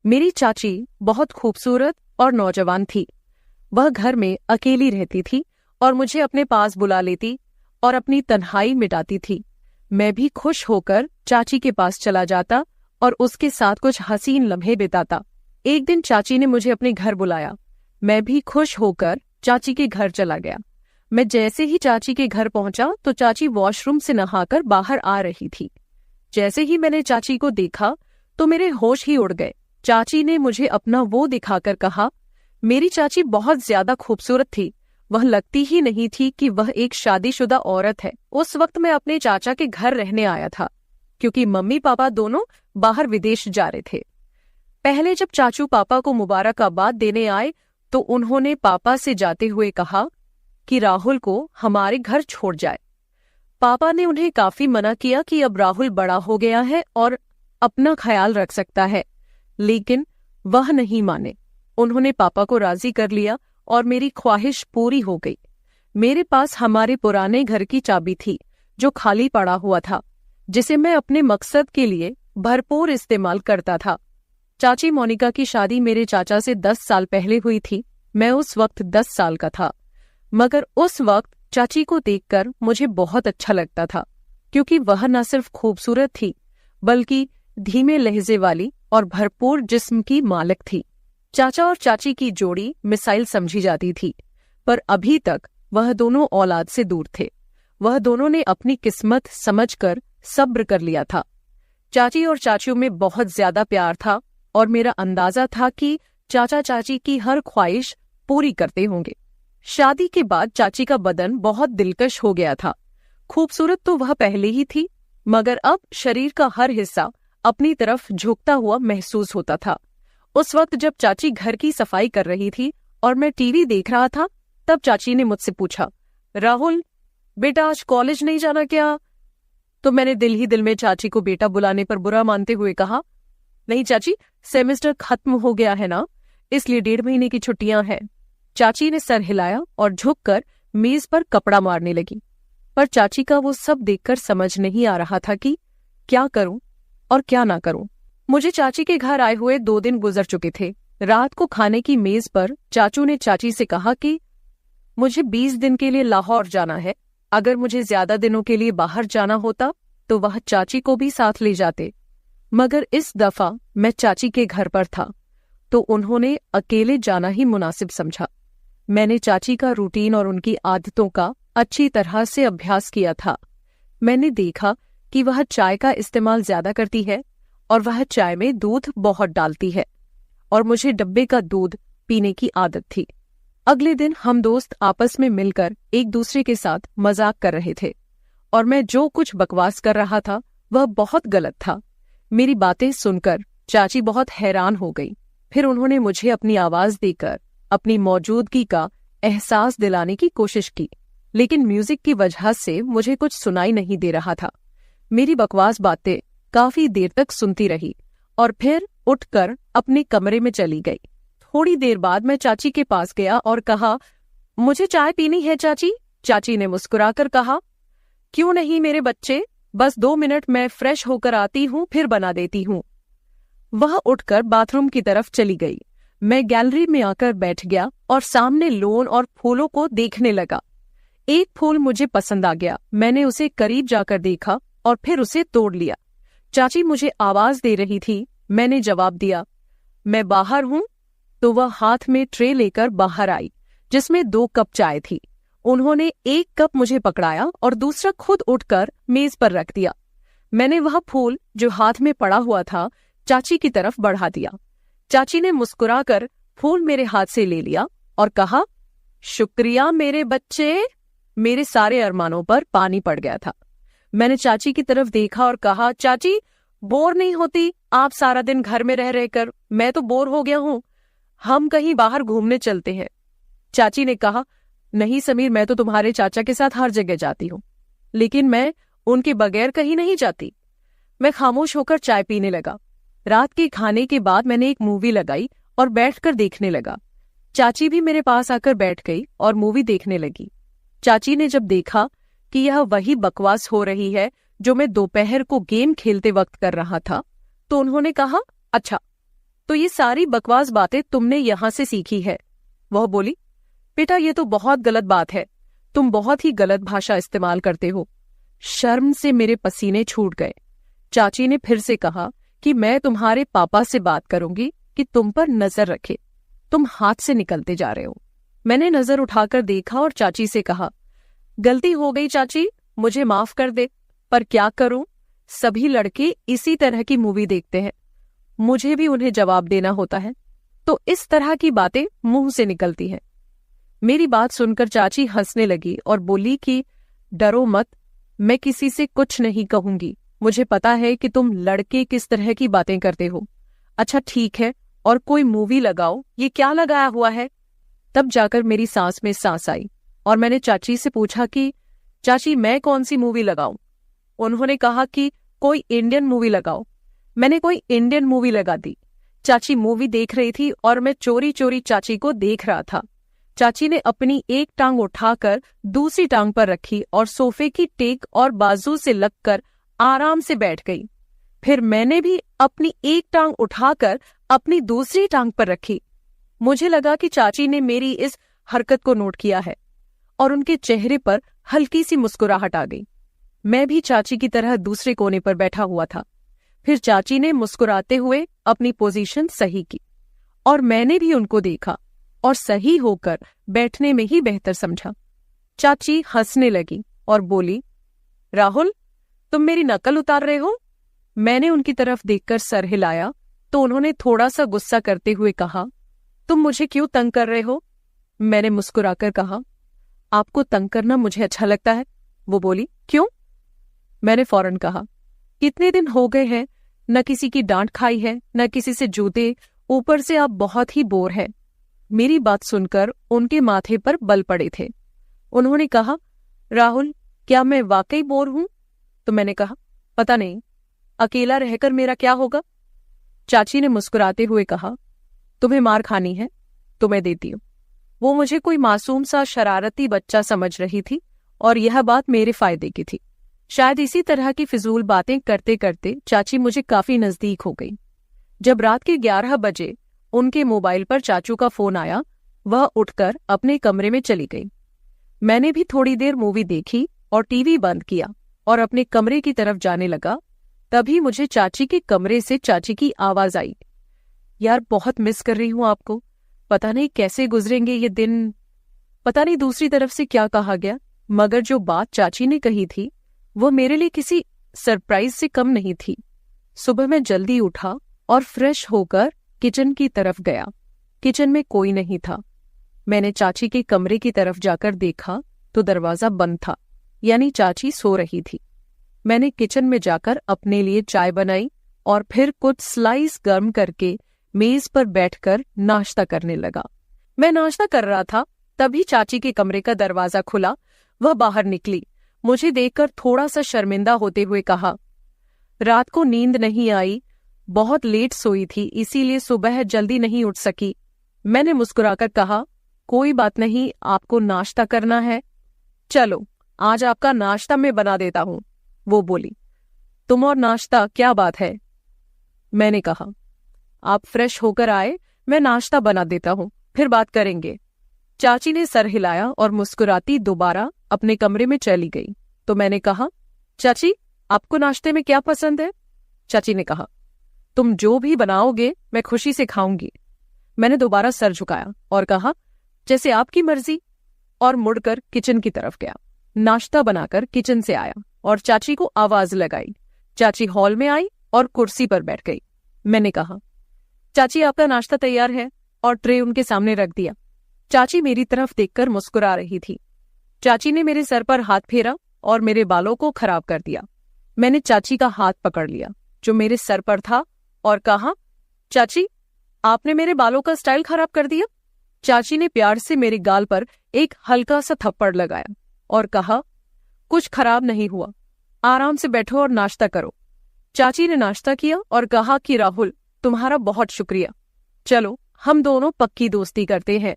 मेरी चाची बहुत खूबसूरत और नौजवान थी। वह घर में अकेली रहती थी और मुझे अपने पास बुला लेती और अपनी तन्हाई मिटाती थी। मैं भी खुश होकर चाची के पास चला जाता और उसके साथ कुछ हसीन लम्हे बिताता। एक दिन चाची ने मुझे अपने घर बुलाया। मैं भी खुश होकर चाची के घर चला गया। मैं जैसे ही चाची के घर पहुंचा तो चाची वॉशरूम से नहाकर बाहर आ रही थी। जैसे ही मैंने चाची को देखा तो मेरे होश ही उड़ गए। चाची ने मुझे अपना वो दिखाकर कहा, मेरी चाची बहुत ज्यादा खूबसूरत थी। वह लगती ही नहीं थी कि वह एक शादीशुदा औरत है। उस वक्त मैं अपने चाचा के घर रहने आया था क्योंकि मम्मी पापा दोनों बाहर विदेश जा रहे थे। पहले जब चाचू पापा को मुबारकबाद देने आए तो उन्होंने पापा से जाते हुए कहा कि राहुल को हमारे घर छोड़ जाए। पापा ने उन्हें काफी मना किया कि अब राहुल बड़ा हो गया है और अपना ख्याल रख सकता है, लेकिन वह नहीं माने। उन्होंने पापा को राजी कर लिया और मेरी ख्वाहिश पूरी हो गई। मेरे पास हमारे पुराने घर की चाबी थी जो खाली पड़ा हुआ था, जिसे मैं अपने मकसद के लिए भरपूर इस्तेमाल करता था। चाची मोनिका की शादी मेरे चाचा से 10 साल पहले हुई थी। मैं उस वक्त 10 साल का था, मगर उस वक्त चाची को देखकर मुझे बहुत अच्छा लगता था क्योंकि वह न सिर्फ खूबसूरत थी बल्कि धीमे लहजे वाली और भरपूर जिस्म की मालिक थी। चाचा और चाची की जोड़ी मिसाइल समझी जाती थी, पर अभी तक वह दोनों औलाद से दूर थे। वह दोनों ने अपनी किस्मत समझकर सब्र कर लिया था। चाची और चाचियों में बहुत ज्यादा प्यार था और मेरा अंदाजा था कि चाचा चाची की हर ख्वाहिश पूरी करते होंगे। शादी के बाद चाची का बदन बहुत दिलकश हो गया था। खूबसूरत तो वह पहले ही थी, मगर अब शरीर का हर हिस्सा अपनी तरफ झुकता हुआ महसूस होता था। उस वक्त जब चाची घर की सफाई कर रही थी और मैं टीवी देख रहा था, तब चाची ने मुझसे पूछा, राहुल बेटा आज कॉलेज नहीं जाना क्या? तो मैंने दिल ही दिल में चाची को बेटा बुलाने पर बुरा मानते हुए कहा, नहीं चाची, सेमेस्टर खत्म हो गया है ना, इसलिए 1.5 महीने की छुट्टियां हैं। चाची ने सर हिलाया और झुककर मेज पर कपड़ा मारने लगी, पर चाची का वो सब देखकर समझ नहीं आ रहा था कि क्या करूं और क्या ना करूं। मुझे चाची के घर आए हुए 2 दिन गुजर चुके थे। रात को खाने की मेज पर चाचू ने चाची से कहा कि मुझे 20 दिन के लिए लाहौर जाना है। अगर मुझे ज्यादा दिनों के लिए बाहर जाना होता तो वह चाची को भी साथ ले जाते, मगर इस दफा मैं चाची के घर पर था तो उन्होंने अकेले जाना ही मुनासिब समझा। मैंने चाची का रूटीन और उनकी आदतों का अच्छी तरह से अभ्यास किया था। मैंने देखा कि वह चाय का इस्तेमाल ज्यादा करती है और वह चाय में दूध बहुत डालती है और मुझे डब्बे का दूध पीने की आदत थी। अगले दिन हम दोस्त आपस में मिलकर एक दूसरे के साथ मजाक कर रहे थे और मैं जो कुछ बकवास कर रहा था वह बहुत गलत था। मेरी बातें सुनकर चाची बहुत हैरान हो गई। फिर उन्होंने मुझे अपनी आवाज देकर अपनी मौजूदगी का एहसास दिलाने की कोशिश की, लेकिन म्यूजिक की वजह से मुझे कुछ सुनाई नहीं दे रहा था। मेरी बकवास बातें काफी देर तक सुनती रही और फिर उठकर अपने कमरे में चली गई। थोड़ी देर बाद मैं चाची के पास गया और कहा, मुझे चाय पीनी है चाची। चाची ने मुस्कुराकर कहा, क्यों नहीं मेरे बच्चे, बस 2 मिनट में फ्रेश होकर आती हूँ, फिर बना देती हूँ। वह उठकर बाथरूम की तरफ चली गई। मैं गैलरी में आकर बैठ गया और सामने लॉन और फूलों को देखने लगा। एक फूल मुझे पसंद आ गया। मैंने उसे करीब जाकर देखा और फिर उसे तोड़ लिया। चाची मुझे आवाज दे रही थी। मैंने जवाब दिया, मैं बाहर हूँ। तो वह हाथ में ट्रे लेकर बाहर आई जिसमें 2 कप चाय थी। उन्होंने एक कप मुझे पकड़ाया और दूसरा खुद उठकर मेज पर रख दिया। मैंने वह फूल जो हाथ में पड़ा हुआ था चाची की तरफ बढ़ा दिया। चाची ने मुस्कुराकर फूल मेरे हाथ से ले लिया और कहा, शुक्रिया मेरे बच्चे। मेरे सारे अरमानों पर पानी पड़ गया था। मैंने चाची की तरफ देखा और कहा, चाची बोर नहीं होती आप सारा दिन घर में रह रहकर? मैं तो बोर हो गया हूँ, हम कहीं बाहर घूमने चलते हैं। चाची ने कहा, नहीं समीर, मैं तो तुम्हारे चाचा के साथ हर जगह जाती हूँ, लेकिन मैं उनके बगैर कहीं नहीं जाती। मैं खामोश होकर चाय पीने लगा। रात के खाने के बाद मैंने एक मूवी लगाई और बैठकर देखने लगा। चाची भी मेरे पास आकर बैठ गई और मूवी देखने लगी। चाची ने जब देखा कि यह वही बकवास हो रही है जो मैं दोपहर को गेम खेलते वक्त कर रहा था, तो उन्होंने कहा, अच्छा तो ये सारी बकवास बातें तुमने यहाँ से सीखी है। वह बोली, बेटा ये तो बहुत गलत बात है, तुम बहुत ही गलत भाषा इस्तेमाल करते हो। शर्म से मेरे पसीने छूट गए। चाची ने फिर से कहा कि मैं तुम्हारे पापा से बात करूंगी कि तुम पर नजर रखे, तुम हाथ से निकलते जा रहे हो। मैंने नजर उठाकर देखा और चाची से कहा, गलती हो गई चाची, मुझे माफ कर दे, पर क्या करूं, सभी लड़के इसी तरह की मूवी देखते हैं, मुझे भी उन्हें जवाब देना होता है, तो इस तरह की बातें मुंह से निकलती हैं। मेरी बात सुनकर चाची हंसने लगी और बोली कि डरो मत, मैं किसी से कुछ नहीं कहूंगी, मुझे पता है कि तुम लड़के किस तरह की बातें करते हो। अच्छा ठीक है, और कोई मूवी लगाओ, ये क्या लगाया हुआ है? तब जाकर मेरी सांस में सांस आई और मैंने चाची से पूछा कि चाची मैं कौन सी मूवी लगाऊं? उन्होंने कहा कि कोई इंडियन मूवी लगाओ। मैंने कोई इंडियन मूवी लगा दी। चाची मूवी देख रही थी और मैं चोरी चोरी चाची को देख रहा था। चाची ने अपनी एक टांग उठाकर दूसरी टांग पर रखी और सोफे की टेक और बाजू से लगकर आराम से बैठ गई। फिर मैंने भी अपनी एक टांग उठाकर अपनी दूसरी टांग पर रखी। मुझे लगा कि चाची ने मेरी इस हरकत को नोट किया है और उनके चेहरे पर हल्की सी मुस्कुराहट आ गई। मैं भी चाची की तरह दूसरे कोने पर बैठा हुआ था। फिर चाची ने मुस्कुराते हुए अपनी पोजीशन सही की और मैंने भी उनको देखा और सही होकर बैठने में ही बेहतर समझा। चाची हंसने लगी और बोली, राहुल तुम मेरी नकल उतार रहे हो? मैंने उनकी तरफ देखकर सर हिलाया तो उन्होंने थोड़ा सा गुस्सा करते हुए कहा, तुम मुझे क्यों तंग कर रहे हो? मैंने मुस्कुराकर कहा, आपको तंग करना मुझे अच्छा लगता है। वो बोली, क्यों? मैंने फौरन कहा, कितने दिन हो गए हैं, न किसी की डांट खाई है, न किसी से जूते, ऊपर से आप बहुत ही बोर हैं। मेरी बात सुनकर उनके माथे पर बल पड़े थे। उन्होंने कहा, राहुल क्या मैं वाकई बोर हूं? तो मैंने कहा, पता नहीं, अकेला रहकर मेरा क्या होगा? चाची ने मुस्कुराते हुए कहा, तुम्हें मार खानी है तो मैं देती हूं। वो मुझे कोई मासूम सा शरारती बच्चा समझ रही थी और यह बात मेरे फायदे की थी। शायद इसी तरह की फिजूल बातें करते करते चाची मुझे काफी नजदीक हो गई। जब रात के 11 बजे उनके मोबाइल पर चाचू का फोन आया, वह उठकर अपने कमरे में चली गई। मैंने भी थोड़ी देर मूवी देखी और टीवी बंद किया और अपने कमरे की तरफ जाने लगा। तभी मुझे चाची के कमरे से चाची की आवाज आई, यार बहुत मिस कर रही हूं आपको, पता नहीं कैसे गुजरेंगे ये दिन। पता नहीं दूसरी तरफ से क्या कहा गया, मगर जो बात चाची ने कही थी वो मेरे लिए किसी सरप्राइज से कम नहीं थी। सुबह मैं जल्दी उठा और फ्रेश होकर किचन की तरफ गया। किचन में कोई नहीं था। मैंने चाची के कमरे की तरफ जाकर देखा तो दरवाजा बंद था, यानी चाची सो रही थी। मैंने किचन में जाकर अपने लिए चाय बनाई और फिर कुछ स्लाइस गर्म करके मेज पर बैठकर नाश्ता करने लगा। मैं नाश्ता कर रहा था, तभी चाची के कमरे का दरवाजा खुला। वह बाहर निकली, मुझे देखकर थोड़ा सा शर्मिंदा होते हुए कहा, रात को नींद नहीं आई, बहुत लेट सोई थी, इसीलिए सुबह जल्दी नहीं उठ सकी। मैंने मुस्कुराकर कहा, कोई बात नहीं, आपको नाश्ता करना है, चलो आज आपका नाश्ता मैं बना देता हूं। वो बोली, तुम और नाश्ता क्या बात है? मैंने कहा, आप फ्रेश होकर आए, मैं नाश्ता बना देता हूं, फिर बात करेंगे। चाची ने सर हिलाया और मुस्कुराती दोबारा अपने कमरे में चली गई। तो मैंने कहा, चाची आपको नाश्ते में क्या पसंद है? चाची ने कहा, तुम जो भी बनाओगे मैं खुशी से खाऊंगी। मैंने दोबारा सर झुकाया और कहा, जैसे आपकी मर्जी, और मुड़कर किचन की तरफ गया। नाश्ता बनाकर किचन से आया और चाची को आवाज लगाई। चाची हॉल में आई और कुर्सी पर बैठ गई। मैंने कहा, चाची आपका नाश्ता तैयार है, और ट्रे उनके सामने रख दिया। चाची मेरी तरफ देखकर मुस्कुरा रही थी। चाची ने मेरे सर पर हाथ फेरा और मेरे बालों को खराब कर दिया। मैंने चाची का हाथ पकड़ लिया जो मेरे सर पर था और कहा, चाची आपने मेरे बालों का स्टाइल खराब कर दिया। चाची ने प्यार से मेरे गाल पर एक हल्का सा थप्पड़ लगाया और कहा, कुछ खराब नहीं हुआ, आराम से बैठो और नाश्ता करो। चाची ने नाश्ता किया और कहा कि राहुल तुम्हारा बहुत शुक्रिया, चलो हम दोनों पक्की दोस्ती करते हैं।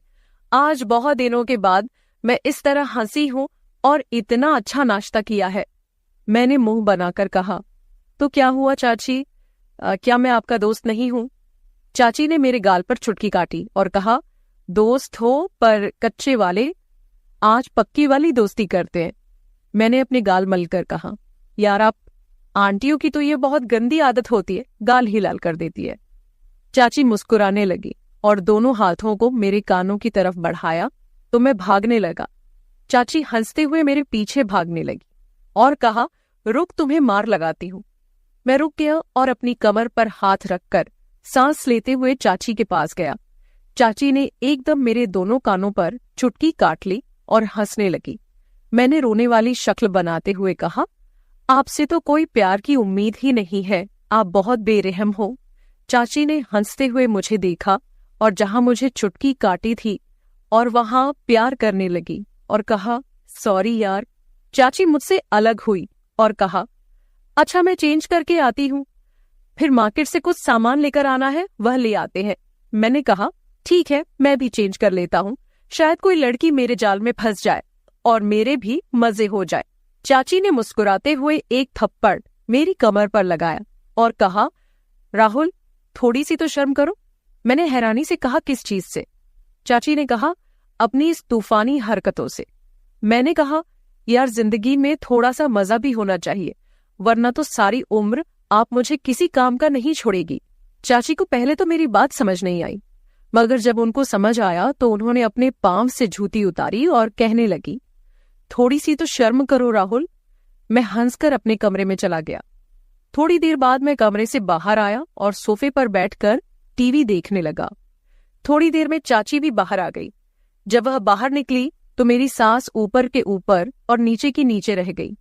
आज बहुत दिनों के बाद मैं इस तरह हंसी हूं और इतना अच्छा नाश्ता किया है। मैंने मुंह बनाकर कहा, तो क्या हुआ चाची, क्या मैं आपका दोस्त नहीं हूं? चाची ने मेरे गाल पर चुटकी काटी और कहा, दोस्त हो पर कच्चे वाले, आज पक्की वाली दोस्ती करते हैं। मैंने अपने गाल मलकर कहा, यार आप आंटियों की तो ये बहुत गंदी आदत होती है, गाल ही लाल कर देती है। चाची मुस्कुराने लगी और दोनों हाथों को मेरे कानों की तरफ बढ़ाया तो मैं भागने लगा। चाची हंसते हुए मेरे पीछे भागने लगी और कहा, रुक, तुम्हें मार लगाती हूं। मैं रुक गया और अपनी कमर पर हाथ रखकर सांस लेते हुए चाची के पास गया। चाची ने एकदम मेरे दोनों कानों पर चुटकी काट ली और हंसने लगी। मैंने रोने वाली शक्ल बनाते हुए कहा, आपसे तो कोई प्यार की उम्मीद ही नहीं है, आप बहुत बेरहम हो। चाची ने हंसते हुए मुझे देखा और जहां मुझे चुटकी काटी थी और वहां प्यार करने लगी और कहा, सॉरी यार। चाची मुझसे अलग हुई और कहा, अच्छा मैं चेंज करके आती हूँ, फिर मार्केट से कुछ सामान लेकर आना है, वह ले आते हैं। मैंने कहा, ठीक है, मैं भी चेंज कर लेता हूँ, शायद कोई लड़की मेरे जाल में फंस जाए और मेरे भी मजे हो जाए। चाची ने मुस्कुराते हुए एक थप्पड़ मेरी कमर पर लगाया और कहा, राहुल थोड़ी सी तो शर्म करो। मैंने हैरानी से कहा, किस चीज से? चाची ने कहा, अपनी इस तूफानी हरकतों से। मैंने कहा, यार जिंदगी में थोड़ा सा मजा भी होना चाहिए, वरना तो सारी उम्र आप मुझे किसी काम का नहीं छोड़ेगी। चाची को पहले तो मेरी बात समझ नहीं आई, मगर जब उनको समझ आया तो उन्होंने अपने पांव से जूती उतारी और कहने लगी, थोड़ी सी तो शर्म करो राहुल। मैं हंसकर अपने कमरे में चला गया। थोड़ी देर बाद मैं कमरे से बाहर आया और सोफे पर बैठकर टीवी देखने लगा। थोड़ी देर में चाची भी बाहर आ गई। जब वह बाहर निकली तो मेरी सांस ऊपर के ऊपर और नीचे की नीचे रह गई।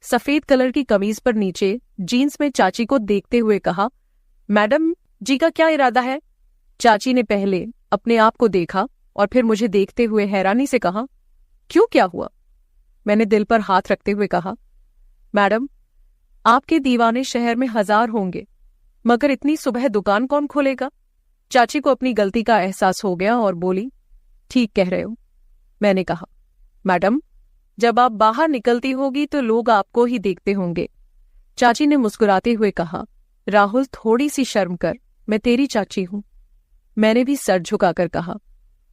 सफेद कलर की कमीज पर नीचे जीन्स में चाची को देखते हुए कहा, मैडम जी का क्या इरादा है? चाची ने पहले अपने आप को देखा और फिर मुझे देखते हुए हैरानी से कहा, क्यों, क्या हुआ? मैंने दिल पर हाथ रखते हुए कहा, मैडम आपके दीवाने शहर में 1000 होंगे, मगर इतनी सुबह दुकान कौन खोलेगा? चाची को अपनी गलती का एहसास हो गया और बोली, ठीक कह रहे हो। मैंने कहा, मैडम जब आप बाहर निकलती होगी तो लोग आपको ही देखते होंगे। चाची ने मुस्कुराते हुए कहा, राहुल थोड़ी सी शर्म कर, मैं तेरी चाची हूं। मैंने भी सर झुकाकर कहा,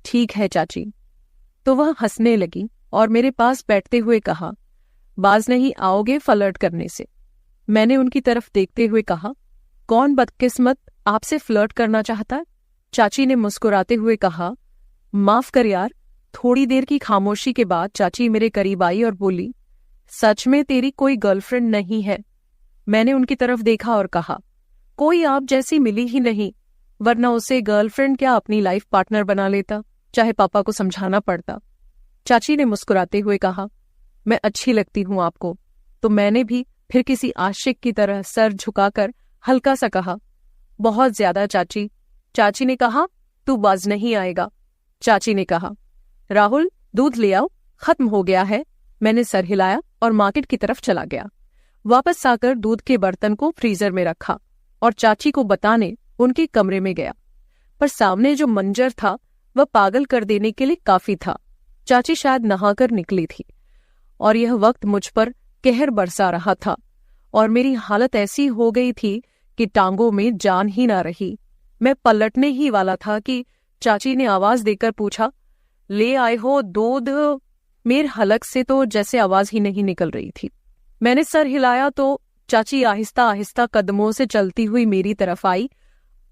ठीक है चाची। तो वह हंसने लगी और मेरे पास बैठते हुए कहा, बाज नहीं आओगे फ्लर्ट करने से? मैंने उनकी तरफ देखते हुए कहा, कौन बदकिस्मत आपसे फ्लर्ट करना चाहता है? चाची ने मुस्कुराते हुए कहा, माफ कर यार। थोड़ी देर की खामोशी के बाद चाची मेरे करीब आई और बोली, सच में तेरी कोई गर्लफ्रेंड नहीं है? मैंने उनकी तरफ देखा और कहा, कोई आप जैसी मिली ही नहीं, वरना उसे गर्लफ्रेंड क्या अपनी लाइफ पार्टनर बना लेता, चाहे पापा को समझाना पड़ता। चाची ने मुस्कुराते हुए कहा, मैं अच्छी लगती हूं आपको? तो मैंने भी फिर किसी आशिक की तरह सर झुकाकर हल्का सा कहा, बहुत ज्यादा चाची। चाची ने कहा, तू बाज नहीं आएगा। चाची ने कहा, राहुल दूध ले आओ, खत्म हो गया है। मैंने सर हिलाया और मार्केट की तरफ चला गया। वापस आकर दूध के बर्तन को फ्रीजर में रखा और चाची को बताने उनके कमरे में गया, पर सामने जो मंजर था वह पागल कर देने के लिए काफी था। चाची शायद नहाकर निकली थी और यह वक्त मुझ पर कहर बरसा रहा था और मेरी हालत ऐसी हो गई थी कि टांगों में जान ही ना रही। मैं पलटने ही वाला था कि चाची ने आवाज देकर पूछा, ले आए हो दूध? मेरे हलक से तो जैसे आवाज ही नहीं निकल रही थी। मैंने सर हिलाया तो चाची आहिस्ता आहिस्ता कदमों से चलती हुई मेरी तरफ आई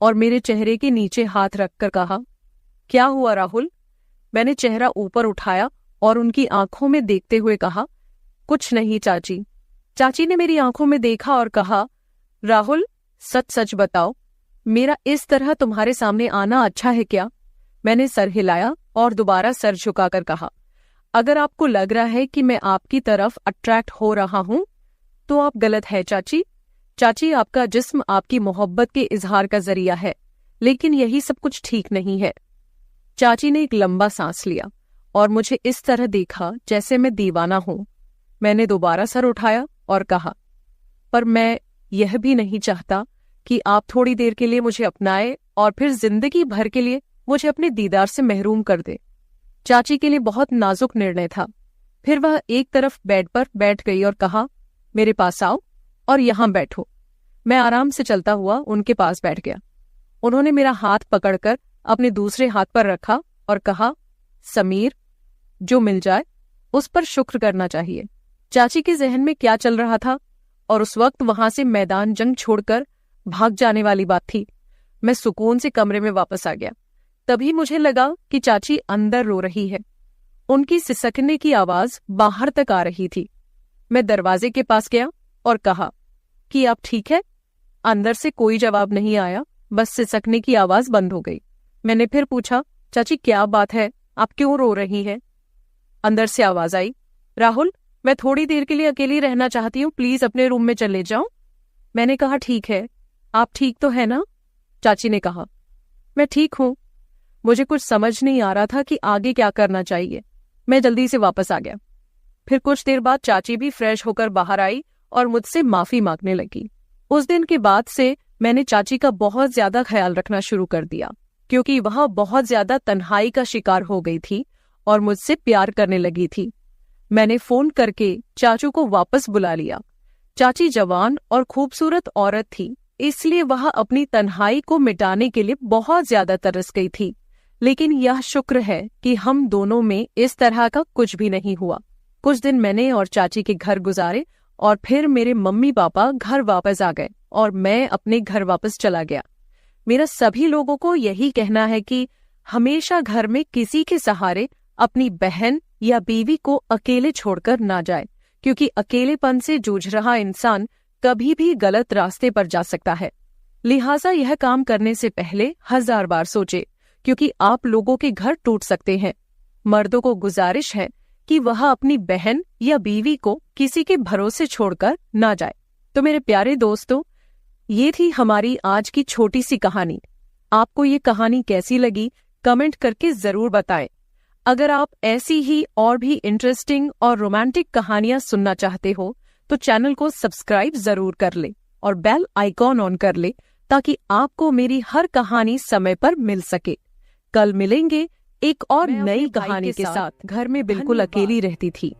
और मेरे चेहरे के नीचे हाथ रखकर कहा, क्या हुआ राहुल? मैंने चेहरा ऊपर उठाया और उनकी आंखों में देखते हुए कहा, कुछ नहीं चाची। चाची ने मेरी आंखों में देखा और कहा, राहुल सच सच बताओ, मेरा इस तरह तुम्हारे सामने आना अच्छा है क्या? मैंने सर हिलाया और दोबारा सर झुकाकर कहा, अगर आपको लग रहा है कि मैं आपकी तरफ अट्रैक्ट हो रहा हूं तो आप गलत है चाची। चाची आपका जिस्म आपकी मोहब्बत के इजहार का जरिया है, लेकिन यही सब कुछ ठीक नहीं है। चाची ने एक लंबा सांस लिया और मुझे इस तरह देखा जैसे मैं दीवाना हूं। मैंने दोबारा सर उठाया और कहा, पर मैं यह भी नहीं चाहता कि आप थोड़ी देर के लिए मुझे अपनाए और फिर जिंदगी भर के लिए मुझे अपने दीदार से महरूम कर दे। चाची के लिए बहुत नाजुक निर्णय था। फिर वह एक तरफ बेड पर बैठ गई और कहा, मेरे पास आओ और यहां बैठो। मैं आराम से चलता हुआ उनके पास बैठ गया। उन्होंने मेरा हाथ पकड़कर अपने दूसरे हाथ पर रखा और कहा, समीर, जो मिल जाए उस पर शुक्र करना चाहिए। चाची के जहन में क्या चल रहा था और उस वक्त वहां से मैदान जंग छोड़कर भाग जाने वाली बात थी। मैं सुकून से कमरे में वापस आ गया। तभी मुझे लगा कि चाची अंदर रो रही है। उनकी सिसकने की आवाज बाहर तक आ रही थी। मैं दरवाजे के पास गया और कहा कि आप ठीक है? अंदर से कोई जवाब नहीं आया, बस सिसकने की आवाज बंद हो गई। मैंने फिर पूछा, चाची क्या बात है, आप क्यों रो रही हैं? अंदर से आवाज आई, राहुल, मैं थोड़ी देर के लिए अकेली रहना चाहती हूँ, प्लीज अपने रूम में चले जाओ। मैंने कहा, ठीक है, आप ठीक तो है ना? चाची ने कहा, मैं ठीक हूं। मुझे कुछ समझ नहीं आ रहा था कि आगे क्या करना चाहिए। मैं जल्दी से वापस आ गया। फिर कुछ देर बाद चाची भी फ्रेश होकर बाहर आई और मुझसे माफी मांगने लगी। उस दिन के बाद से मैंने चाची का बहुत ज्यादा ख्याल रखना शुरू कर दिया, क्योंकि वह बहुत ज्यादा तन्हाई का शिकार हो गई थी और मुझसे प्यार करने लगी थी। मैंने फोन करके चाचू को वापस बुला लिया। चाची जवान और खूबसूरत औरत थी, इसलिए वह अपनी तन्हाई को मिटाने के लिए बहुत ज्यादा तरस गई थी। लेकिन यह शुक्र है कि हम दोनों में इस तरह का कुछ भी नहीं हुआ। कुछ दिन मैंने और चाची के घर गुजारे और फिर मेरे मम्मी पापा घर वापस आ गए और मैं अपने घर वापस चला गया। मेरा सभी लोगों को यही कहना है कि हमेशा घर में किसी के सहारे अपनी बहन या बीवी को अकेले छोड़कर ना जाए, क्योंकि अकेलेपन से जूझ रहा इंसान कभी भी गलत रास्ते पर जा सकता है। लिहाजा यह काम करने से पहले 1000 बार सोचे, क्योंकि आप लोगों के घर टूट सकते हैं। मर्दों को गुजारिश है कि वह अपनी बहन या बीवी को किसी के भरोसे छोड़कर ना जाए। तो मेरे प्यारे दोस्तों, ये थी हमारी आज की छोटी सी कहानी। आपको ये कहानी कैसी लगी कमेंट करके जरूर बताएं। अगर आप ऐसी ही और भी इंटरेस्टिंग और रोमांटिक कहानियां सुनना चाहते हो तो चैनल को सब्सक्राइब जरूर कर ले और बेल आइकॉन ऑन कर ले, ताकि आपको मेरी हर कहानी समय पर मिल सके। कल मिलेंगे एक और नई कहानी के साथ। घर में बिल्कुल अकेली रहती थी,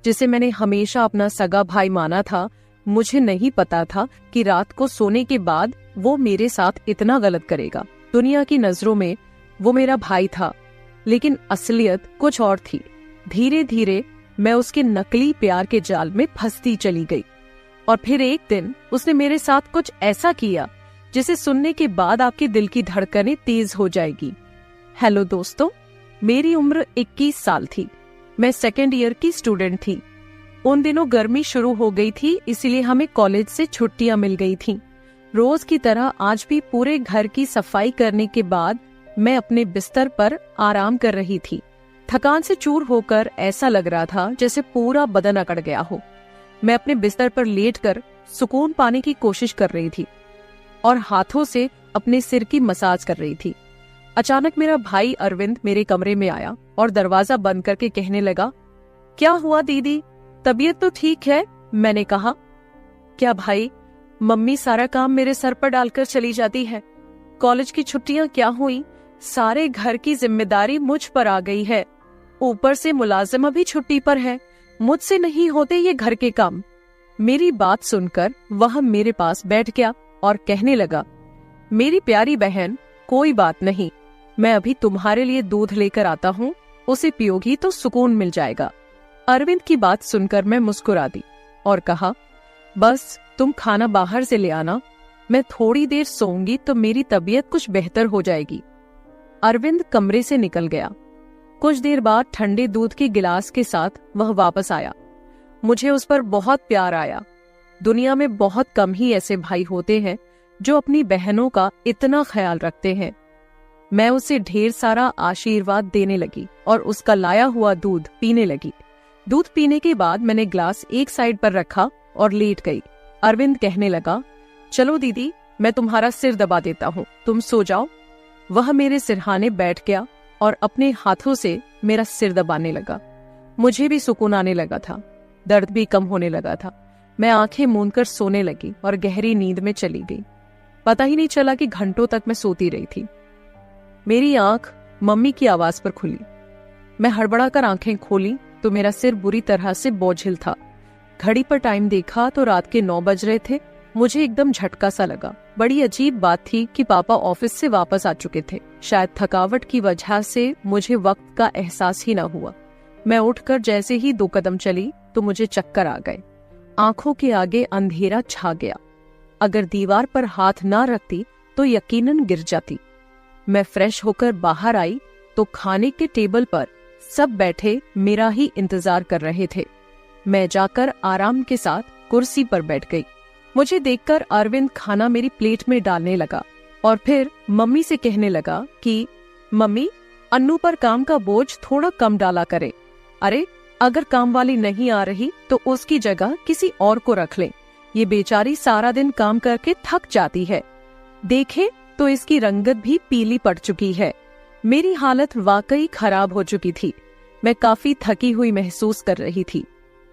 जिसे मैंने हमेशा अपना सगा भाई माना था। मुझे नहीं पता था कि रात को सोने के बाद वो मेरे साथ इतना गलत करेगा। दुनिया की नजरों में वो मेरा भाई था, लेकिन असलियत कुछ और थी। धीरे धीरे मैं उसके नकली प्यार के जाल में फंसती चली गई और फिर एक दिन उसने मेरे साथ कुछ ऐसा किया जिसे सुनने के बाद आपके दिल की धड़कनें तेज हो जाएगी। हेलो दोस्तों, मेरी उम्र 21 साल थी। मैं सेकेंड ईयर की स्टूडेंट थी। उन दिनों गर्मी शुरू हो गई थी, इसलिए हमें कॉलेज से छुट्टियां मिल गई थीं। रोज की तरह आज भी पूरे घर की सफाई करने के बाद मैं अपने बिस्तर पर आराम कर रही थी। थकान से चूर होकर ऐसा लग रहा था जैसे पूरा बदन अकड़ गया हो। मैं अपने बिस्तर पर लेटकर सुकून पाने की कोशिश कर रही थी और हाथों से अपने सिर की मसाज कर रही थी। अचानक मेरा भाई अरविंद मेरे कमरे में आया और दरवाजा बंद करके कहने लगा, क्या हुआ दीदी, तबीयत तो ठीक है? मैंने कहा, क्या भाई, मम्मी सारा काम मेरे सर पर डालकर चली जाती है। कॉलेज की छुट्टियां क्या हुई, सारे घर की जिम्मेदारी मुझ पर आ गई है। ऊपर से मुलाजिम भी छुट्टी पर है। मुझसे नहीं होते ये घर के काम। मेरी बात सुनकर वह मेरे पास बैठ गया और कहने लगा, मेरी प्यारी बहन, कोई बात नहीं, मैं अभी तुम्हारे लिए दूध लेकर आता हूँ, उसे पियोगी तो सुकून मिल जाएगा। अरविंद की बात सुनकर मैं मुस्कुरा दी और कहा, बस तुम खाना बाहर से ले आना, मैं थोड़ी देर सोऊंगी तो मेरी तबीयत कुछ बेहतर हो जाएगी। अरविंद कमरे से निकल गया। कुछ देर बाद ठंडे दूध के गिलास के साथ वह वापस आया। मुझे उस पर बहुत प्यार आया। दुनिया में बहुत कम ही ऐसे भाई होते हैं जो अपनी बहनों का इतना ख्याल रखते हैं। मैं उसे ढेर सारा आशीर्वाद देने लगी और उसका लाया हुआ दूध पीने लगी। दूध पीने के बाद मैंने ग्लास एक साइड पर रखा और लेट गई। अरविंद कहने लगा, चलो दीदी, मैं तुम्हारा सिर दबा देता हूँ, तुम सो जाओ। वह मेरे सिरहाने बैठ गया और अपने हाथों से मेरा सिर दबाने लगा। मुझे भी सुकून आने लगा था, दर्द भी कम होने लगा था। मैं आंखें मूंदकर सोने लगी और गहरी नींद में चली गई। पता ही नहीं चला कि घंटों तक मैं सोती रही थी। मेरी आंख मम्मी की आवाज पर खुली। मैं हड़बड़ाकर आंखें खोली तो मेरा सिर बुरी तरह से बोझिल था। घड़ी पर टाइम देखा तो रात के 9 बज रहे थे। मुझे एकदम झटका सा लगा। बड़ी अजीब बात थी कि पापा ऑफिस से वापस आ चुके थे। शायद थकावट की वजह से मुझे वक्त का एहसास ही ना हुआ। मैं उठकर जैसे ही 2 कदम चली तो मुझे चक्कर आ गए। आंखों के आगे अंधेरा छा गया। अगर दीवार पर हाथ ना रखती तो यकीनन गिर जाती। मैं फ्रेश होकर बाहर आई तो खाने के टेबल पर सब बैठे मेरा ही इंतजार कर रहे थे। मैं जाकर आराम के साथ कुर्सी पर बैठ गई। मुझे देखकर अरविंद खाना मेरी प्लेट में डालने लगा और फिर मम्मी से कहने लगा कि मम्मी, अन्नू पर काम का बोझ थोड़ा कम डाला करे। अरे, अगर काम वाली नहीं आ रही तो उसकी जगह किसी और को रख लें। ये बेचारी सारा दिन काम करके थक जाती है। देखें तो इसकी रंगत भी पीली पड़ चुकी है। मेरी हालत वाकई खराब हो चुकी थी। मैं काफी थकी हुई महसूस कर रही थी।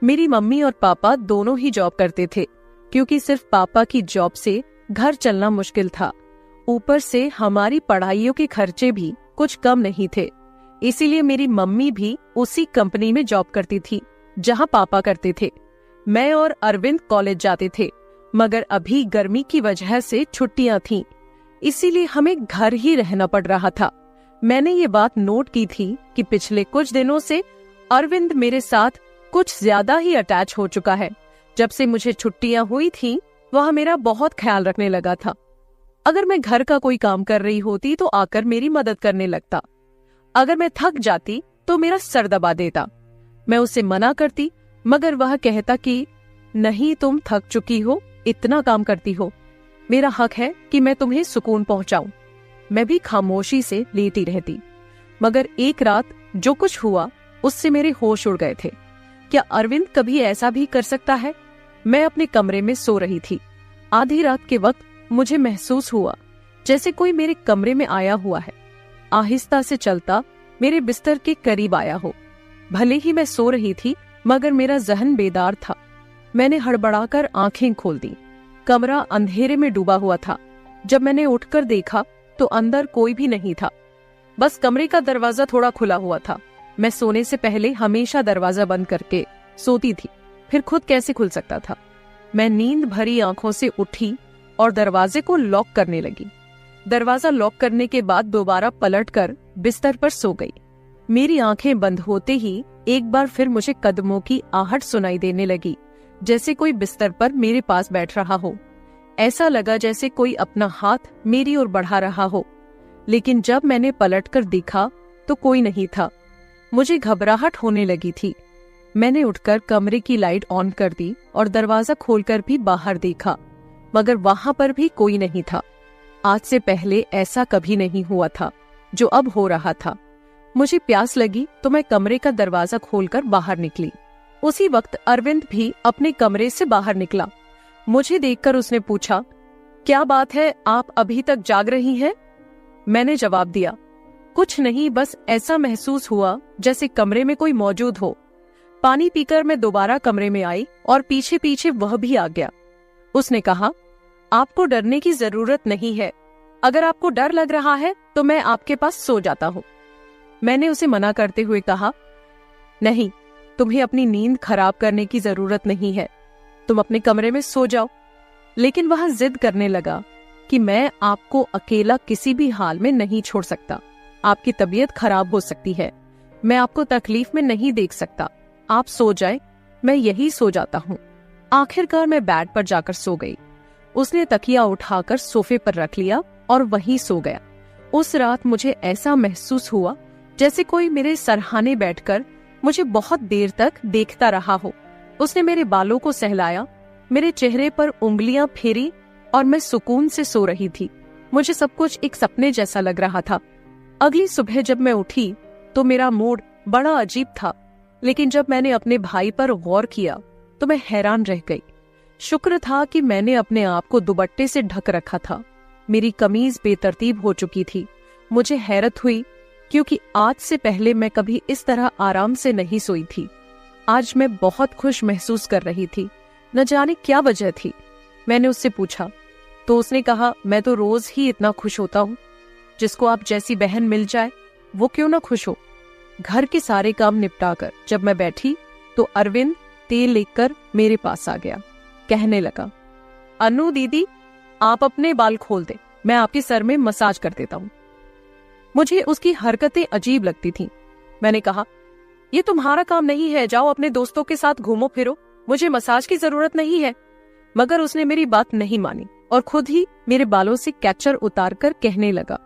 मेरी मम्मी और पापा दोनों ही जॉब करते थे, क्योंकि सिर्फ पापा की जॉब से घर चलना मुश्किल था। ऊपर से हमारी पढ़ाइयों के खर्चे भी कुछ कम नहीं थे। इसीलिए मेरी मम्मी भी उसी कंपनी में जॉब करती थी जहां पापा करते थे। मैं और अरविंद कॉलेज जाते थे, मगर अभी गर्मी की वजह से छुट्टियां थीं, इसीलिए हमें घर ही रहना पड़ रहा था। मैंने ये बात नोट की थी कि पिछले कुछ दिनों से अरविंद मेरे साथ कुछ ज्यादा ही अटैच हो चुका है। जब से मुझे छुट्टियां हुई थीं, वह मेरा बहुत ख्याल रखने लगा था। अगर मैं घर का कोई काम कर रही होती तो आकर मेरी मदद करने लगता। अगर मैं थक जाती तो मेरा सर दबा देता। मैं उसे मना करती, मगर वह कहता कि नहीं, तुम थक चुकी हो, इतना काम करती हो, मेरा हक है कि मैं तुम्हें सुकून पहुंचाऊं। मैं भी खामोशी से लेटी रहती। मगर एक रात जो कुछ हुआ उससे मेरे होश उड़ गए थे। क्या अरविंद कभी ऐसा भी कर सकता है? मैं अपने कमरे में सो रही थी। आधी रात के वक्त मुझे महसूस हुआ जैसे कोई मेरे कमरे में आया हुआ है। आहिस्ता से चलता मेरे बिस्तर के करीब आया हो। भले ही मैं सो रही थी, मगर मेरा जहन बेदार था। मैंने हड़बड़ाकर आंखें खोल दी। कमरा अंधेरे में डूबा हुआ था। जब मैंने उठकर देखा तो अंदर कोई भी नहीं था। बस कमरे का दरवाजा थोड़ा खुला हुआ था। मैं सोने से पहले हमेशा दरवाजा बंद करके सोती थी, फिर खुद कैसे खुल सकता था। मैं नींद भरी आंखों से उठी और दरवाजे को लॉक करने लगी। दरवाजा लॉक करने के बाद दोबारा पलटकर बिस्तर पर सो गई। मेरी आंखें बंद होते ही एक बार फिर मुझे कदमों की आहट सुनाई देने लगी, जैसे कोई बिस्तर पर मेरे पास बैठ रहा हो। ऐसा लगा जैसे कोई अपना हाथ मेरी ओर बढ़ा रहा हो, लेकिन जब मैंने पलटकर देखा तो कोई नहीं था। मुझे घबराहट होने लगी थी। मैंने उठकर कमरे की लाइट ऑन कर दी और दरवाजा खोलकर भी बाहर देखा, मगर वहां पर भी कोई नहीं था। आज से पहले ऐसा कभी नहीं हुआ था जो अब हो रहा था। मुझे प्यास लगी तो मैं कमरे का दरवाजा खोलकर बाहर निकली। उसी वक्त अरविंद भी अपने कमरे से बाहर निकला। मुझे देखकर उसने पूछा, क्या बात है, आप अभी तक जाग रही हैं? मैंने जवाब दिया, कुछ नहीं, बस ऐसा महसूस हुआ जैसे कमरे में कोई मौजूद हो। पानी पीकर मैं दोबारा कमरे में आई और पीछे पीछे वह भी आ गया। उसने कहा, आपको डरने की जरूरत नहीं है। अगर आपको डर लग रहा है तो मैं आपके पास सो जाता हूँ। मैंने उसे मना करते हुए कहा, नहीं, तुम्हें अपनी नींद खराब करने की जरूरत नहीं है, तुम अपने कमरे में सो जाओ। लेकिन वह जिद करने लगा कि मैं आपको अकेला किसी भी हाल में नहीं छोड़ सकता। आपकी तबीयत खराब हो सकती है, मैं आपको तकलीफ में नहीं देख सकता। आप सो जाएं, मैं यही सो जाता हूँ। आखिरकार मैं बेड पर जाकर सो गई। उसने तकिया उठाकर सोफे पर रख लिया और वहीं सो गया। उस रात मुझे ऐसा महसूस हुआ जैसे कोई मेरे सरहाने बैठकर मुझे बहुत देर तक देखता रहा हो। उसने मेरे बालों को सहलाया, मेरे चेहरे पर उंगलियां फेरी और मैं सुकून से सो रही थी। मुझे सब कुछ एक सपने जैसा लग रहा था। अगली सुबह जब मैं उठी तो मेरा मूड बड़ा अजीब था, लेकिन जब मैंने अपने भाई पर गौर किया तो मैं हैरान रह गई। शुक्र था कि मैंने अपने आप को दुपट्टे से ढक रखा था। मेरी कमीज बेतरतीब हो चुकी थी। मुझे हैरत हुई, क्योंकि आज से पहले मैं कभी इस तरह आराम से नहीं सोई थी। आज मैं बहुत खुश महसूस कर रही थी। न जाने क्या वजह थी। मैंने उससे पूछा तो उसने कहा, मैं तो रोज ही इतना खुश होता हूँ। जिसको आप जैसी बहन मिल जाए वो क्यों ना खुश हो। घर के सारे काम निपटाकर जब मैं बैठी तो अरविंद तेल लेकर मेरे पास आ गया। कहने लगा, अनु दीदी, आप अपने बाल खोल दे, मैं आपके सर में मसाज कर देता हूँ। मुझे उसकी हरकतें अजीब लगती थीं। मैंने कहा, ये तुम्हारा काम नहीं है, जाओ अपने दोस्तों के साथ घूमो फिरो, मुझे मसाज की जरूरत नहीं है। मगर उसने मेरी बात नहीं मानी और खुद ही मेरे बालों से कैचर उतारकर कहने लगा,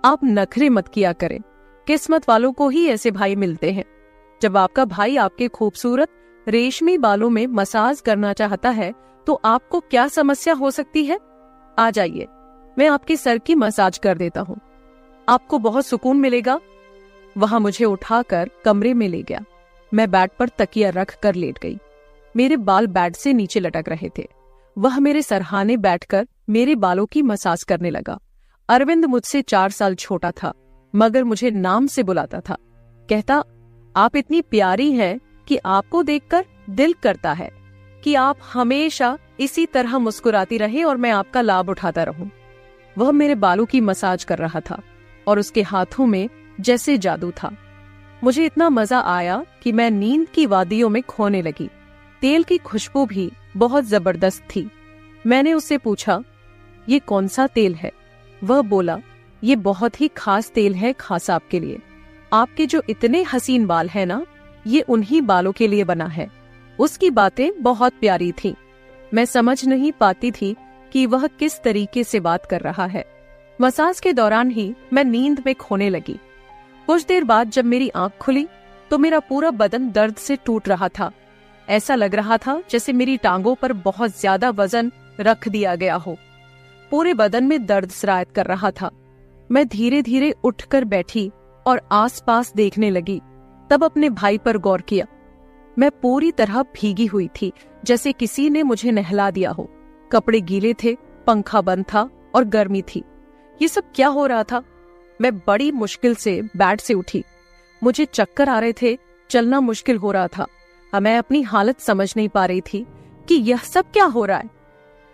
आप नखरे मत किया करें, किस्मत वालों को ही ऐसे भाई मिलते हैं। जब आपका भाई आपके खूबसूरत रेशमी बालों में मसाज करना चाहता है तो आपको क्या समस्या हो सकती है? आ जाइए, मैं आपके सर की मसाज कर देता हूँ, आपको बहुत सुकून मिलेगा। वहां मुझे उठाकर कमरे में ले गया। मैं बेड पर तकिया रख कर लेट गई। मेरे बाल बेड से नीचे लटक रहे थे। वह मेरे सरहाने बैठकर मेरे बालों की मसाज करने लगा। अरविंद मुझसे 4 साल छोटा था, मगर मुझे नाम से बुलाता था। कहता, आप इतनी प्यारी हैं कि आपको देखकर दिल करता है कि आप हमेशा इसी तरह मुस्कुराती रहे और मैं आपका लाभ उठाता रहूं। वह मेरे बालों की मसाज कर रहा था और उसके हाथों में जैसे जादू था। मुझे इतना मजा आया कि मैं नींद की वादियों में खोने लगी। तेल की खुशबू भी बहुत जबरदस्त थी। मैंने उससे पूछा, ये कौन सा तेल है? वह बोला, ये बहुत ही खास तेल है खास आपके लिए। आपके जो इतने हसीन बाल हैं ना, ये उन्हीं बालों के लिए बना है। उसकी बातें बहुत प्यारी थीं। मैं समझ नहीं पाती थी कि वह किस तरीके से बात कर रहा है। मसाज के दौरान ही मैं नींद में खोने लगी। कुछ देर बाद जब मेरी आंख खुली तो मेरा पूरा बदन दर्द से टूट रहा था। ऐसा लग रहा था जैसे मेरी टांगों पर बहुत ज्यादा वजन रख दिया गया हो। पूरे बदन में दर्द सरायत कर रहा था। मैं धीरे धीरे उठकर बैठी और आसपास देखने लगी। तब अपने भाई पर गौर किया। मैं पूरी तरह भीगी हुई थी, जैसे किसी ने मुझे नहला दिया हो। कपड़े गीले थे, पंखा बंद था और गर्मी थी। ये सब क्या हो रहा था? मैं बड़ी मुश्किल से बेड से उठी। मुझे चक्कर आ रहे थे, चलना मुश्किल हो रहा था। मैं अपनी हालत समझ नहीं पा रही थी कि यह सब क्या हो रहा है।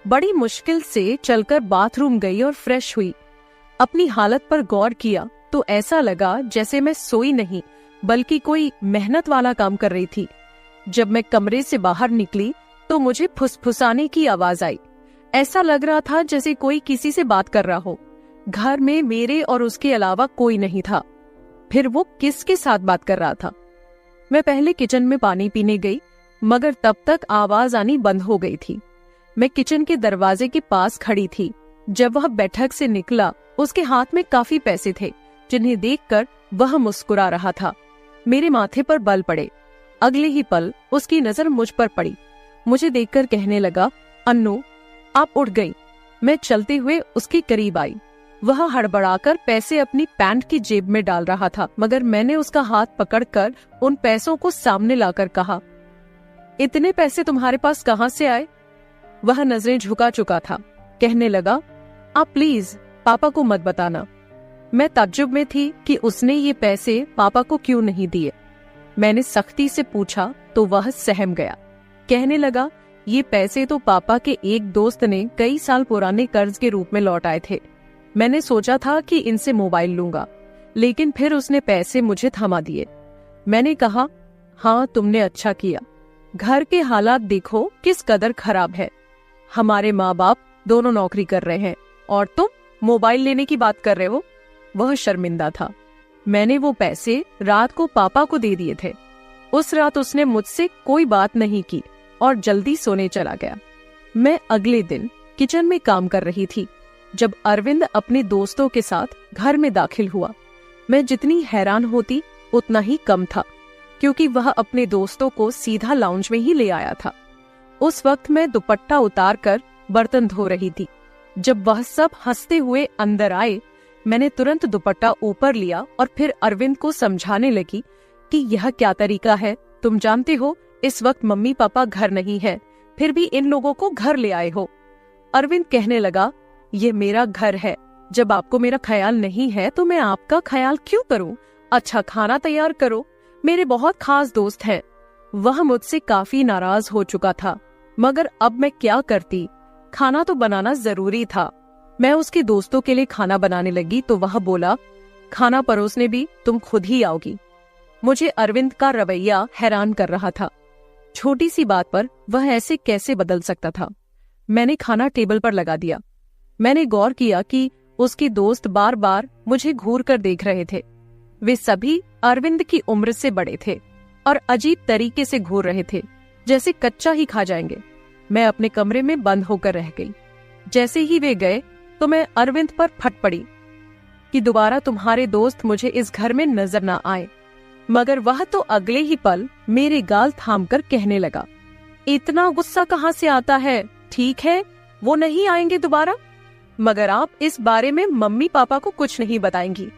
बड़ी मुश्किल से चलकर बाथरूम गई और फ्रेश हुई। अपनी हालत पर गौर किया तो ऐसा लगा जैसे मैं सोई नहीं बल्कि कोई मेहनत वाला काम कर रही थी। जब मैं कमरे से बाहर निकली तो मुझे फुसफुसाने की आवाज आई। ऐसा लग रहा था जैसे कोई किसी से बात कर रहा हो। घर में मेरे और उसके अलावा कोई नहीं था। फिर वो किसके साथ बात कर रहा था? मैं पहले किचन में पानी पीने गई, मगर तब तक आवाज आनी बंद हो गई थी। मैं किचन के दरवाजे के पास खड़ी थी। जब वह बैठक से निकला, उसके हाथ में काफी पैसे थे, जिन्हें देखकर वह मुस्कुरा रहा था। मेरे माथे पर बल पड़े। अगले ही पल उसकी नजर मुझ पर पड़ी। मुझे देखकर कहने लगा, अन्नू, आप उठ गई। मैं चलते हुए उसके करीब आई। वह हड़बड़ाकर पैसे अपनी पैंट की जेब में डाल रहा था, मगर मैंने उसका हाथ पकड़कर उन पैसों को सामने लाकर कहा, इतने पैसे तुम्हारे पास कहाँ से आए? वह नजरें झुका चुका था। कहने लगा, आप प्लीज पापा को मत बताना। मैं ताज्जुब में थी कि उसने ये पैसे पापा को क्यों नहीं दिए। मैंने सख्ती से पूछा तो वह सहम गया। कहने लगा, ये पैसे तो पापा के एक दोस्त ने कई साल पुराने कर्ज के रूप में लौटाए थे। मैंने सोचा था कि इनसे मोबाइल लूंगा, लेकिन फिर उसने पैसे मुझे थमा दिए। मैंने कहा, हाँ तुमने अच्छा किया। घर के हालात देखो किस कदर खराब है। हमारे माँ बाप दोनों नौकरी कर रहे हैं और तुम मोबाइल लेने की बात कर रहे हो। वह शर्मिंदा था। मैंने वो पैसे रात को पापा को दे दिए थे। उस रात उसने मुझसे कोई बात नहीं की और जल्दी सोने चला गया। मैं अगले दिन किचन में काम कर रही थी जब अरविंद अपने दोस्तों के साथ घर में दाखिल हुआ। मैं जितनी हैरान होती उतना ही कम था, क्योंकि वह अपने दोस्तों को सीधा लाउंज में ही ले आया था। उस वक्त मैं दुपट्टा उतारकर बर्तन धो रही थी। जब वह सब हंसते हुए अंदर आए, मैंने तुरंत दुपट्टा ऊपर लिया और फिर अरविंद को समझाने लगी कि यह क्या तरीका है। तुम जानते हो इस वक्त मम्मी पापा घर नहीं है, फिर भी इन लोगों को घर ले आए हो। अरविंद कहने लगा, ये मेरा घर है। जब आपको मेरा ख्याल नहीं है तो मैं आपका ख्याल क्यों करूं? अच्छा खाना तैयार करो, मेरे बहुत खास दोस्त हैं। वह मुझसे काफी नाराज हो चुका था, मगर अब मैं क्या करती? खाना तो बनाना जरूरी था। मैं उसके दोस्तों के लिए खाना बनाने लगी तो वह बोला, खाना परोसने भी तुम खुद ही आओगी। मुझे अरविंद का रवैया हैरान कर रहा था। छोटी सी बात पर वह ऐसे कैसे बदल सकता था? मैंने खाना टेबल पर लगा दिया। मैंने गौर किया कि उसके दोस्त बार बार मुझे घूर कर देख रहे थे। वे सभी अरविंद की उम्र से बड़े थे और अजीब तरीके से घूर रहे थे, जैसे कच्चा ही खा जाएंगे। मैं अपने कमरे में बंद होकर रह गई। जैसे ही वे गए तो मैं अरविंद पर फट पड़ी कि दोबारा तुम्हारे दोस्त मुझे इस घर में नजर ना आए। मगर वह तो अगले ही पल मेरे गाल थामकर कहने लगा, इतना गुस्सा कहाँ से आता है? ठीक है, वो नहीं आएंगे दोबारा, मगर आप इस बारे में मम्मी पापा को कुछ नहीं बताएंगी।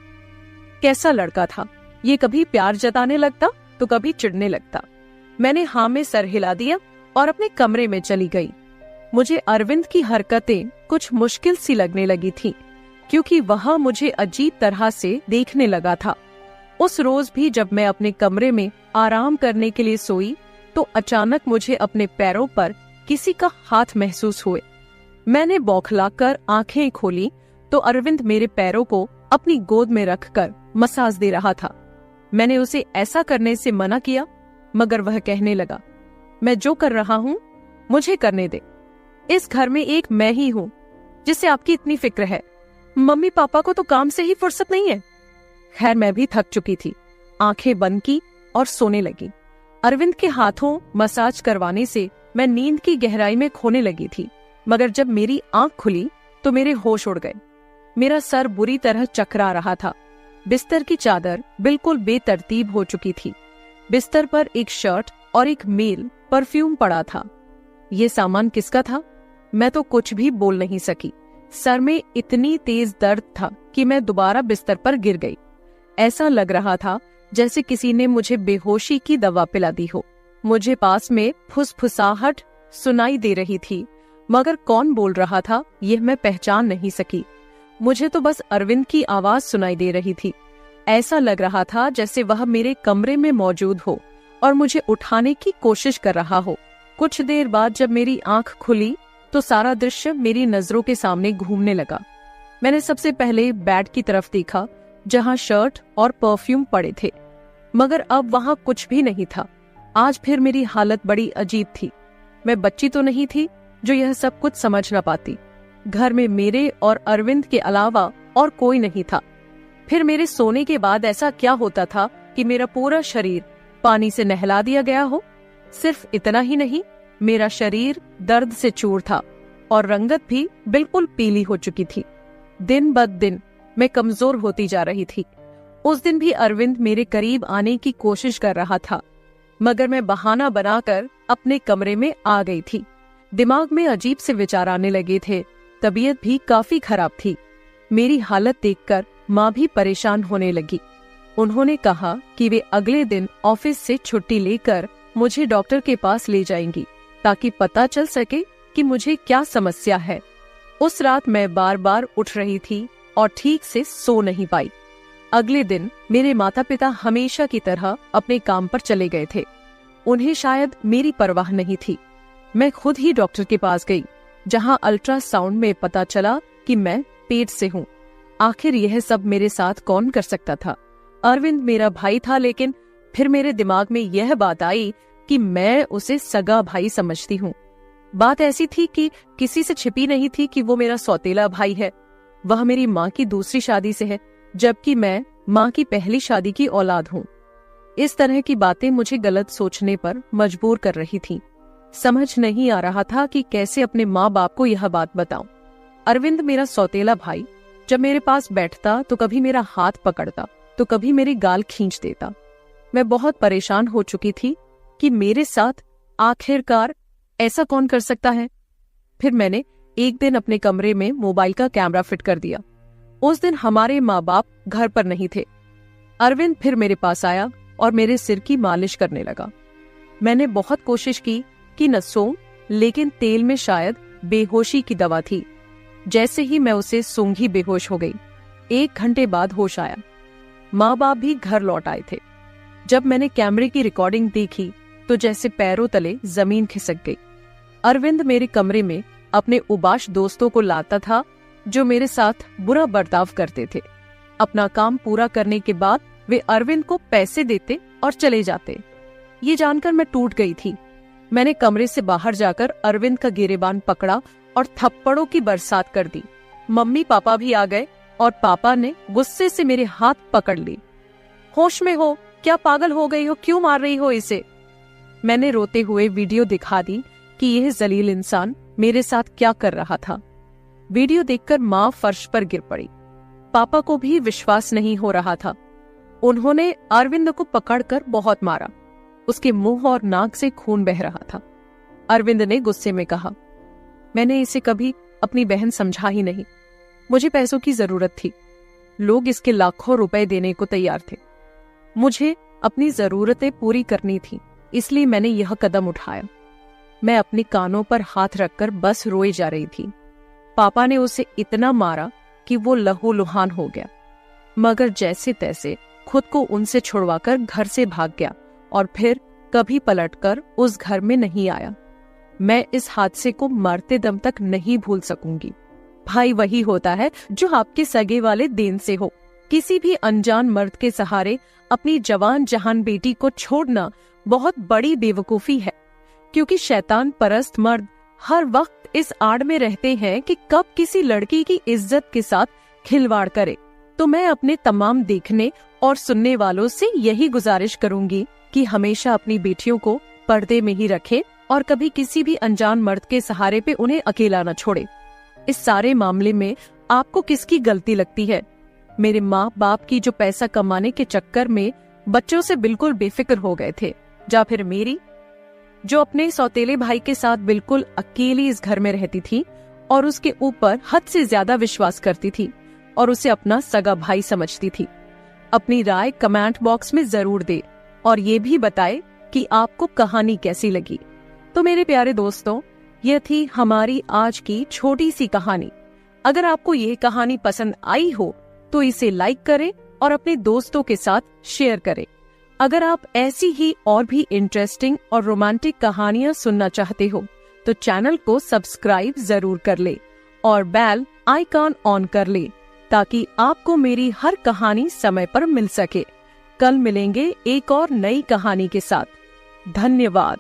कैसा लड़का था ये, कभी प्यार जताने लगता तो कभी चिढ़ने लगता। मैंने हाँ में सर हिला दिया और अपने कमरे में चली गई। मुझे अरविंद की हरकतें कुछ मुश्किल सी लगने लगी थी, क्योंकि वह मुझे अजीब तरह से देखने लगा था। उस रोज भी जब मैं अपने कमरे में आराम करने के लिए सोई तो अचानक मुझे अपने पैरों पर किसी का हाथ महसूस हुए। मैंने बौखलाकर आंखें खोली तो अरविंद मेरे पैरों को अपनी गोद में रखकर मसाज दे रहा था। मैंने उसे ऐसा करने से मना किया, मगर वह कहने लगा, मैं जो कर रहा हूँ मुझे करने दे। इस घर में एक मैं ही हूँ जिससे आपकी इतनी फिक्र है। मम्मी पापा को तो काम से ही फुर्सत नहीं है। खैर, मैं भी थक चुकी थी। आंखें बंद की और सोने लगी। अरविंद के हाथों मसाज करवाने से मैं नींद की गहराई में खोने लगी थी, मगर जब मेरी आंख खुली तो मेरे होश उड़ गए। मेरा सर बुरी तरह चकरा रहा था। बिस्तर की चादर बिल्कुल बेतरतीब हो चुकी थी। बिस्तर पर एक शर्ट और एक मेल परफ्यूम पड़ा था। ये सामान किसका था? मैं तो कुछ भी बोल नहीं सकी। सर में इतनी तेज दर्द था कि मैं दोबारा बिस्तर पर गिर गई। ऐसा लग रहा था जैसे किसी ने मुझे बेहोशी की दवा पिला दी हो। मुझे पास में फुसफुसाहट सुनाई दे रही थी, मगर कौन बोल रहा था यह मैं पहचान नहीं सकी। मुझे तो बस अरविंद की आवाज सुनाई दे रही थी। ऐसा लग रहा था जैसे वह मेरे कमरे में मौजूद हो और मुझे उठाने की कोशिश कर रहा हो। कुछ देर बाद जब मेरी आंख खुली तो सारा दृश्य मेरी नजरों के सामने घूमने लगा। मैंने सबसे पहले बेड की तरफ देखा जहां शर्ट और परफ्यूम पड़े थे, मगर अब वहां कुछ भी नहीं था। आज फिर मेरी हालत बड़ी अजीब थी। मैं बच्ची तो नहीं थी जो यह सब कुछ समझ न पाती। घर में मेरे और अरविंद के अलावा और कोई नहीं था। फिर मेरे सोने के बाद ऐसा क्या होता था कि मेरा पूरा शरीर पानी से नहला दिया गया हो? सिर्फ इतना ही नहीं, मेरा शरीर दर्द से चूर था और रंगत भी बिल्कुल पीली हो चुकी थी। दिन ब दिन मैं कमजोर होती जा रही थी। उस दिन भी अरविंद मेरे करीब आने की कोशिश कर रहा था, मगर मैं बहाना बनाकर अपने कमरे में आ गई थी। दिमाग में अजीब से विचार आने लगे थे। तबीयत भी काफी खराब थी। मेरी हालत देखकर माँ भी परेशान होने लगी। उन्होंने कहा कि वे अगले दिन ऑफिस से छुट्टी लेकर मुझे डॉक्टर के पास ले जाएंगी ताकि पता चल सके कि मुझे क्या समस्या है। उस रात मैं बार बार उठ रही थी और ठीक से सो नहीं पाई। अगले दिन मेरे माता पिता हमेशा की तरह अपने काम पर चले गए थे। उन्हें शायद मेरी परवाह नहीं थी। मैं खुद ही डॉक्टर के पास गई, जहां अल्ट्रासाउंड में पता चला कि मैं पेट से हूँ। आखिर यह सब मेरे साथ कौन कर सकता था? अरविंद मेरा भाई था, लेकिन फिर मेरे दिमाग में यह बात आई कि मैं उसे सगा भाई समझती हूँ। बात ऐसी थी कि किसी से छिपी नहीं थी कि वो मेरा सौतेला भाई है। वह मेरी माँ की दूसरी शादी से है, जबकि मैं माँ की पहली शादी की औलाद हूँ। इस तरह की बातें मुझे गलत सोचने पर मजबूर कर रही थीं। समझ नहीं आ रहा था कि कैसे अपने माँ बाप को यह बात बताऊं। अरविंद मेरा सौतेला भाई जब मेरे पास बैठता तो कभी मेरा हाथ पकड़ता तो कभी मेरी गाल खींच देता। मैं बहुत परेशान हो चुकी थी कि मेरे साथ आखिरकार ऐसा कौन कर सकता है। फिर मैंने एक दिन अपने कमरे में मोबाइल का कैमरा फिट कर दिया। उस दिन हमारे माँ बाप घर पर नहीं थे। अरविंद फिर मेरे पास आया और मेरे सिर की मालिश करने लगा। मैंने बहुत कोशिश की कि न सोऊं, लेकिन तेल में शायद बेहोशी की दवा थी। जैसे ही मैं उसे सूंघी बेहोश हो गई। 1 घंटे बाद होश आया। माँ बाप भी घर लौट आए थे। जब मैंने कैमरे की रिकॉर्डिंग देखी तो जैसे पैरों तले जमीन खिसक गई। अरविंद मेरे कमरे में अपने उबाश दोस्तों को लाता था जो मेरे साथ बुरा बर्ताव करते थे। अपना काम पूरा करने के बाद वे अरविंद को पैसे देते और चले जाते। ये जानकर मैं टूट गई थी। मैंने कमरे से बाहर जाकर अरविंद का गिरेबान पकड़ा और थप्पड़ों की बरसात कर दी। मम्मी पापा भी आ गए और पापा ने गुस्से से मेरे हाथ पकड़ ली। होश में हो क्या, पागल हो गई हो, क्यों मार रही हो इसे? मैंने रोते हुए वीडियो दिखा दी कि यह जलील इंसान मेरे साथ क्या कर रहा था। वीडियो देखकर माँ फर्श पर गिर पड़ी। पापा को भी विश्वास नहीं हो रहा था। उन्होंने अरविंद को पकड़कर बहुत मारा। उसके मुंह और नाक से खून बह रहा था। अरविंद ने गुस्से में कहा, मैंने इसे कभी अपनी बहन समझा ही नहीं। मुझे पैसों की जरूरत थी। लोग इसके लाखों रुपए देने को तैयार थे। मुझे अपनी जरूरतें पूरी करनी थी, इसलिए मैंने यह कदम उठाया। मैं अपने कानों पर हाथ रखकर बस रोए जा रही थी। पापा ने उसे इतना मारा कि वो लहूलुहान हो गया, मगर जैसे तैसे खुद को उनसे छुड़वाकर घर से भाग गया और फिर कभी पलटकर उस घर में नहीं आया। मैं इस हादसे को मरते दम तक नहीं भूल सकूंगी। भाई वही होता है जो आपके सगे वाले देन से हो। किसी भी अनजान मर्द के सहारे अपनी जवान जहान बेटी को छोड़ना बहुत बड़ी बेवकूफी है, क्योंकि शैतान परस्त मर्द हर वक्त इस आड़ में रहते हैं कि कब किसी लड़की की इज्जत के साथ खिलवाड़ करे। तो मैं अपने तमाम देखने और सुनने वालों से यही गुजारिश करूंगी कि हमेशा अपनी बेटियों को पर्दे में ही रखें और कभी किसी भी अनजान मर्द के सहारे पे उन्हें अकेला न छोड़े। इस सारे मामले में आपको किसकी गलती लगती है? मेरे माँ बाप की जो पैसा कमाने के चक्कर में बच्चों से बिल्कुल बेफिक्र हो गए थे, या फिर मेरी जो अपने सौतेले भाई के साथ बिल्कुल अकेली इस घर में रहती थी और उसके ऊपर हद से ज्यादा विश्वास करती थी और उसे अपना सगा भाई समझती थी? अपनी राय कमेंट बॉक्स में जरूर दे और ये भी बताए कि आपको कहानी कैसी लगी। तो मेरे प्यारे दोस्तों, यह थी हमारी आज की छोटी सी कहानी। अगर आपको ये कहानी पसंद आई हो तो इसे लाइक करें और अपने दोस्तों के साथ शेयर करें। अगर आप ऐसी ही और भी इंटरेस्टिंग और रोमांटिक कहानियां सुनना चाहते हो तो चैनल को सब्सक्राइब जरूर कर ले और बेल आइकॉन ऑन कर ले, ताकि आपको मेरी हर कहानी समय पर मिल सके। कल मिलेंगे एक और नई कहानी के साथ। धन्यवाद।